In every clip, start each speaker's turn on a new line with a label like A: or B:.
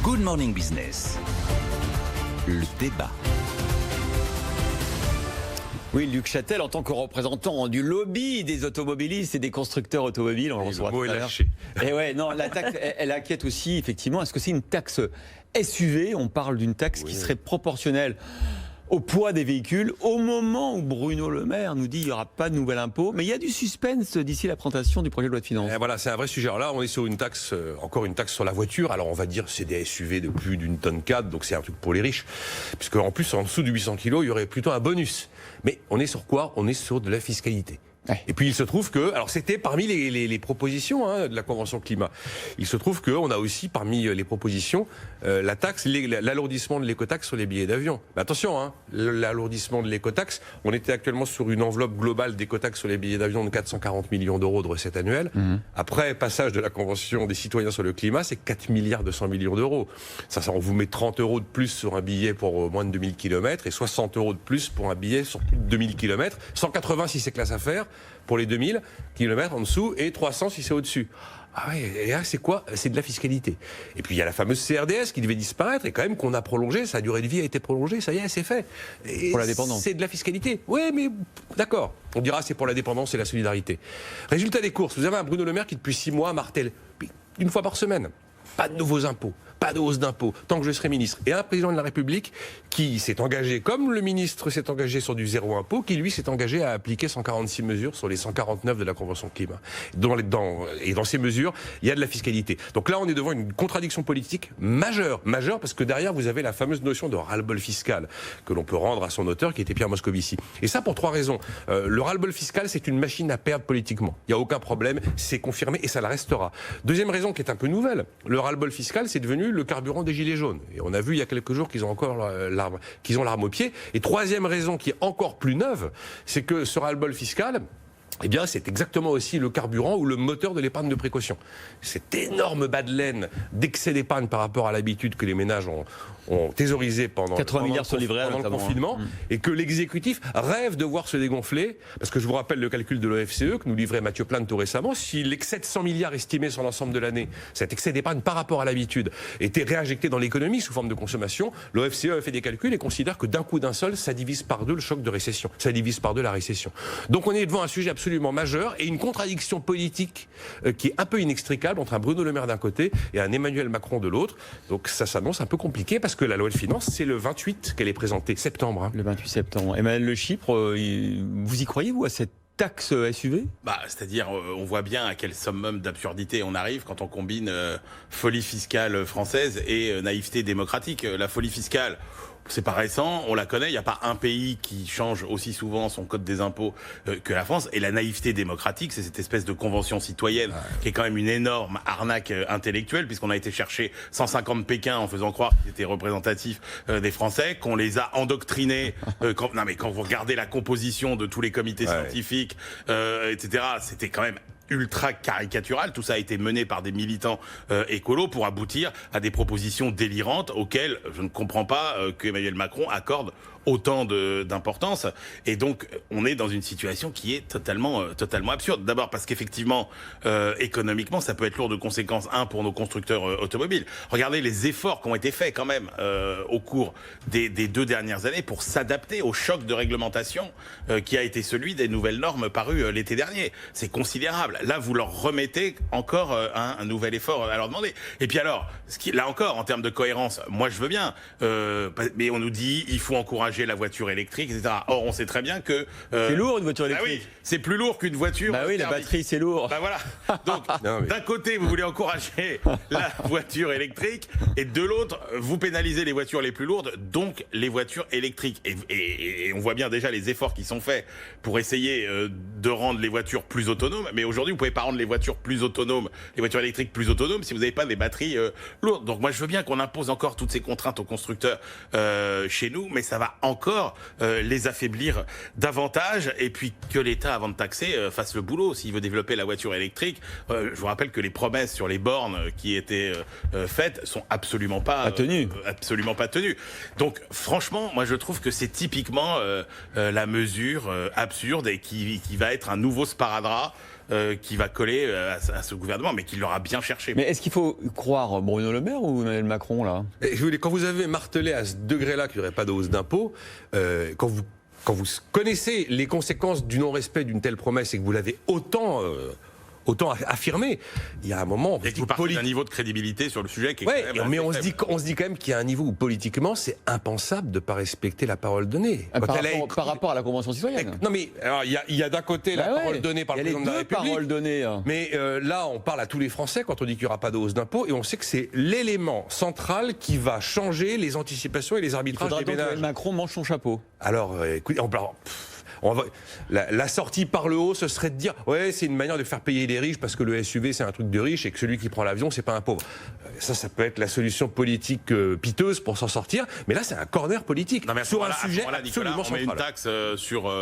A: Good Morning Business. Le débat.
B: Oui, Luc Châtel, en tant que représentant du lobby des automobilistes et des constructeurs automobiles, on le recevra tout à l'heure. Et ouais, non, la taxe, elle inquiète aussi, effectivement. Est-ce que c'est une taxe SUV? On parle d'une taxe qui serait proportionnelle au poids des véhicules, au moment où Bruno Le Maire nous dit qu'il n'y aura pas de nouvel impôt. Mais il y a du suspense d'ici la présentation du projet de loi de finances.
C: Et voilà, c'est un vrai sujet. Alors là, on est sur une taxe, encore une taxe sur la voiture. Alors on va dire c'est des SUV de plus d'une tonne 4, donc c'est un truc pour les riches. Puisque en plus, en dessous de 800 kilos, il y aurait plutôt un bonus. Mais on est sur quoi? On est sur de la fiscalité. Ouais. Et puis il se trouve que, alors c'était parmi les propositions de la Convention climat, il se trouve qu'on a aussi parmi les propositions la taxe, l'alourdissement de l'écotaxe sur les billets d'avion. Mais attention, l'alourdissement de l'écotaxe, on était actuellement sur une enveloppe globale d'écotaxe sur les billets d'avion de 440 millions d'euros de recettes annuelles. Après passage de la Convention des citoyens sur le climat, c'est 4 milliards 200 millions d'euros. Ça, on vous met 30 euros de plus sur un billet pour moins de 2000 km et 60 euros de plus pour un billet sur plus de 2000 km, 180 si c'est classe affaires pour les 2000 km en dessous et 300 si c'est au-dessus. Ah ouais, et là, c'est quoi? C'est de la fiscalité. Et puis il y a la fameuse CRDS qui devait disparaître et quand même qu'on a prolongé, sa durée de vie a été prolongée, ça y est, c'est fait. Et
B: pour la dépendance.
C: C'est de la fiscalité. Oui, mais d'accord. On dira c'est pour la dépendance et la solidarité. Résultat des courses, vous avez un Bruno Le Maire qui depuis 6 mois martèle une fois par semaine. Pas de nouveaux impôts, pas de hausse d'impôts, tant que je serai ministre. Et un président de la République qui s'est engagé, comme le ministre s'est engagé sur du zéro impôt, qui lui s'est engagé à appliquer 146 mesures sur les 149 de la Convention climat. Et dans ces mesures, il y a de la fiscalité. Donc là, on est devant une contradiction politique majeure, parce que derrière, vous avez la fameuse notion de ras-le-bol fiscal que l'on peut rendre à son auteur, qui était Pierre Moscovici. Et ça, pour 3 raisons. Le ras-le-bol fiscal, c'est une machine à perdre politiquement. Il n'y a aucun problème, c'est confirmé et ça le restera. Deuxième raison qui est un peu nouvelle, le ras-le-bol fiscal, c'est devenu le carburant des gilets jaunes. Et on a vu il y a quelques jours qu'ils ont encore l'arme au pied. Et troisième raison qui est encore plus neuve, c'est que ce ras-le-bol fiscal, eh bien, c'est exactement aussi le carburant ou le moteur de l'épargne de précaution. Cet énorme bas de laine d'excès d'épargne par rapport à l'habitude que les ménages ont thésaurisé pendant le confinement, et que l'exécutif rêve de voir se dégonfler, parce que je vous rappelle le calcul de l'OFCE que nous livrait Mathieu Plante tout récemment, si l'excès de 100 milliards estimé sur l'ensemble de l'année, cet excès d'épargne par rapport à l'habitude, était réinjecté dans l'économie sous forme de consommation, l'OFCE a fait des calculs et considère que d'un coup d'un seul, ça divise par 2 le choc de récession, ça divise par 2 la récession. Donc on est devant un sujet absolument majeur et une contradiction politique qui est un peu inextricable entre un Bruno Le Maire d'un côté et un Emmanuel Macron de l'autre. Donc ça s'annonce un peu compliqué parce que la loi de finances, c'est le 28 qu'elle est présentée, septembre.
B: Le 28 septembre. Emmanuel Le Chypre, vous y croyez, vous, à cette taxe SUV?
D: C'est-à-dire, on voit bien à quel summum d'absurdité on arrive quand on combine folie fiscale française et naïveté démocratique. La folie fiscale, c'est pas récent, on la connaît, il n'y a pas un pays qui change aussi souvent son code des impôts que la France. Et la naïveté démocratique, c'est cette espèce de convention citoyenne qui est quand même une énorme arnaque intellectuelle, puisqu'on a été chercher 150 Pékin en faisant croire qu'ils étaient représentatifs des Français, qu'on les a endoctrinés. Quand vous regardez la composition de tous les comités scientifiques, etc., c'était quand même ultra caricatural. Tout ça a été mené par des militants écolos pour aboutir à des propositions délirantes auxquelles je ne comprends pas qu'Emmanuel Macron accorde autant d'importance. Et donc, on est dans une situation qui est totalement absurde. D'abord parce qu'effectivement, économiquement, ça peut être lourd de conséquences, pour nos constructeurs automobiles. Regardez les efforts qui ont été faits quand même au cours des 2 dernières années pour s'adapter au choc de réglementation qui a été celui des nouvelles normes parues l'été dernier. C'est considérable. Là, vous leur remettez encore un nouvel effort à leur demander. Et puis alors, là encore, en termes de cohérence, moi je veux bien, mais on nous dit il faut encourager la voiture électrique, etc. Or, on sait très bien que...
B: c'est lourd une voiture électrique.
D: Oui, c'est plus lourd qu'une voiture...
B: oui, la batterie, c'est lourd.
D: Voilà. Donc, d'un côté, vous voulez encourager la voiture électrique, et de l'autre, vous pénalisez les voitures les plus lourdes, donc les voitures électriques. Et on voit bien déjà les efforts qui sont faits pour essayer de rendre les voitures plus autonomes. Mais aujourd'hui, vous pouvez pas rendre les voitures plus autonomes, les voitures électriques plus autonomes, si vous n'avez pas des batteries lourdes. Donc moi, je veux bien qu'on impose encore toutes ces contraintes aux constructeurs chez nous, mais ça va encore les affaiblir davantage, et puis que l'État, avant de taxer, fasse le boulot. S'il veut développer la voiture électrique, je vous rappelle que les promesses sur les bornes qui étaient faites sont absolument pas tenues. Donc franchement, moi je trouve que c'est typiquement la mesure absurde et qui va être un nouveau sparadrap qui va coller à ce gouvernement, mais qui l'aura bien cherché.
B: Mais est-ce qu'il faut croire Bruno Le Maire ou Emmanuel Macron, là?
C: Quand vous avez martelé à ce degré-là qu'il n'y aurait pas de hausse d'impôts, quand vous connaissez les conséquences du non-respect d'une telle promesse et que vous l'avez autant affirmé, il y a un moment...
D: Et que vous partez d'un niveau de crédibilité sur le sujet qui est quand même
C: mais on
D: assez
C: se dit quand même qu'il y a un niveau où politiquement c'est impensable de ne pas respecter la parole donnée.
B: Par rapport à la Convention citoyenne.
C: Non mais alors, il y a d'un côté la parole donnée par le président de la République.
B: Paroles données, hein.
C: Mais là on parle à tous les Français quand on dit qu'il n'y aura pas de hausse d'impôts et on sait que c'est l'élément central qui va changer les anticipations et les arbitrages des ménages.
B: Que Macron mange son chapeau.
C: Alors écoutez, la sortie par le haut, ce serait de dire ouais, c'est une manière de faire payer les riches parce que le SUV c'est un truc de riche et que celui qui prend l'avion c'est pas un pauvre. Ça peut être la solution politique piteuse pour s'en sortir, mais là c'est un corner politique sur un sujet absolument central.
D: On met une taxe sur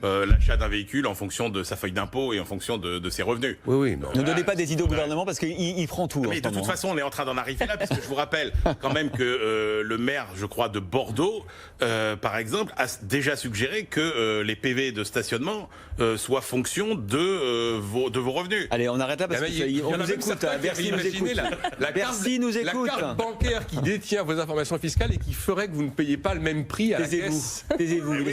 D: l'achat d'un véhicule en fonction de sa feuille d'impôt et en fonction de ses revenus.
C: Oui.
B: Ne donnez pas des idées au gouvernement parce qu'il prend tout.
D: Mais de toute façon, on est en train d'en arriver là, parce que je vous rappelle quand même que le maire, je crois, de Bordeaux, par exemple, a déjà suggéré que les PV de stationnement soient fonction de vos revenus.
B: Allez, on arrête là parce qu'on nous écoute. Bercy nous écoute. Bercy nous écoute.
C: La carte bancaire qui détient vos informations fiscales et qui ferait que vous ne payiez pas le même prix à la caisse.
B: Taisez-vous.